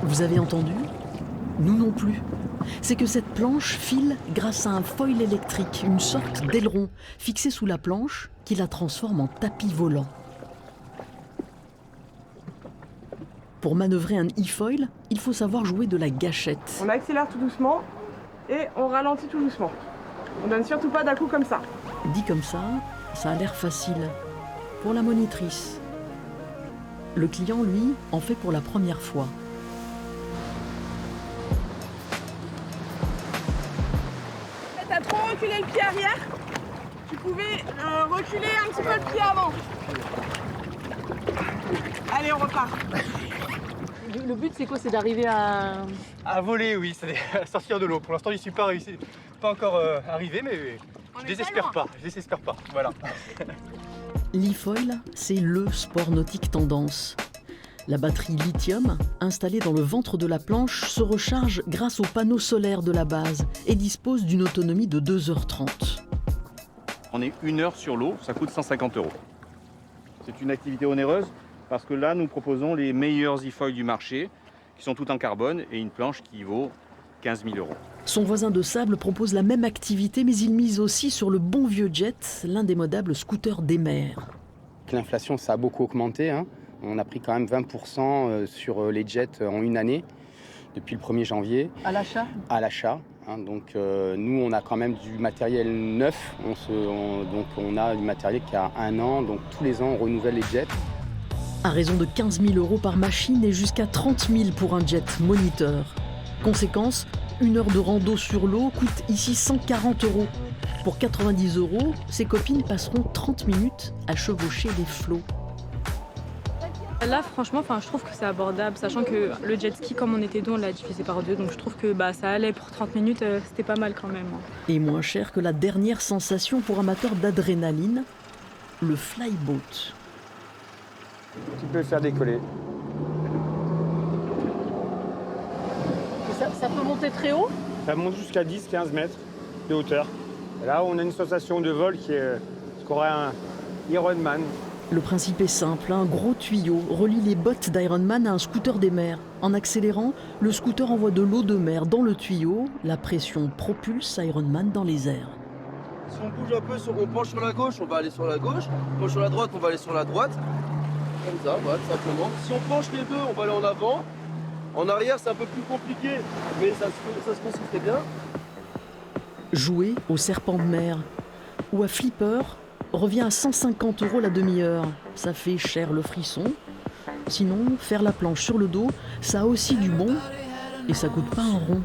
Vous avez entendu? Nous non plus. C'est que cette planche file grâce à un foil électrique, une sorte d'aileron fixé sous la planche qui la transforme en tapis volant. Pour manœuvrer un e-foil, il faut savoir jouer de la gâchette. On accélère tout doucement et on ralentit tout doucement. On donne surtout pas d'un coup comme ça. Dit comme ça a l'air facile. Pour la monitrice. Le client, lui, en fait pour la première fois. T'as trop reculé le pied arrière. Tu pouvais reculer un petit peu le pied avant. Allez, on repart. Le but, c'est quoi? C'est d'arriver à... À voler, oui, c'est à sortir de l'eau. Pour l'instant, je n'y suis pas réussi, pas encore arrivé, mais je désespère pas, voilà. L'e-foil, c'est le sport nautique tendance. La batterie lithium, installée dans le ventre de la planche, se recharge grâce aux panneaux solaires de la base et dispose d'une autonomie de 2h30. On est 1 heure sur l'eau, ça coûte 150 €. C'est une activité onéreuse parce que là, nous proposons les meilleurs e-foils du marché, qui sont tout en carbone, et une planche qui vaut 15 000 €. Son voisin de sable propose la même activité, mais il mise aussi sur le bon vieux jet, l'indémodable scooter des mers. L'inflation, ça a beaucoup augmenté, hein. On a pris quand même 20% sur les jets en une année, depuis le 1er janvier. À l'achat? À l'achat. Hein. Donc nous, on a quand même du matériel neuf. Donc on a du matériel qui a 1 an. Donc tous les ans, on renouvelle les jets. À raison de 15 000 € par machine et jusqu'à 30 000 pour un jet moniteur. Conséquence, 1 heure de rando sur l'eau coûte ici 140 €. Pour 90 €, ses copines passeront 30 minutes à chevaucher les flots. Là, franchement, je trouve que c'est abordable, sachant que le jet ski, comme on était deux, on l'a divisé par 2, donc je trouve que ça allait pour 30 minutes, c'était pas mal quand même. Et moins cher que la dernière sensation pour amateurs d'adrénaline, le flyboat. Tu peux le faire décoller. Ça peut monter très haut? Ça monte jusqu'à 10-15 mètres de hauteur. Et là, on a une sensation de vol qui est ce qu'aurait un Ironman. Le principe est simple, un gros tuyau relie les bottes d'Ironman à un scooter des mers. En accélérant, le scooter envoie de l'eau de mer dans le tuyau. La pression propulse Ironman dans les airs. Si on bouge un peu, on penche sur la gauche, on va aller sur la gauche. On penche sur la droite, on va aller sur la droite. Comme ça, voilà, tout simplement. Si on penche les deux, on va aller en avant. En arrière, c'est un peu plus compliqué, mais ça se fait très bien. Jouer au serpent de mer ou à flipper revient à 150 € la demi-heure. Ça fait cher le frisson. Sinon, faire la planche sur le dos, ça a aussi du bon et ça coûte pas un rond.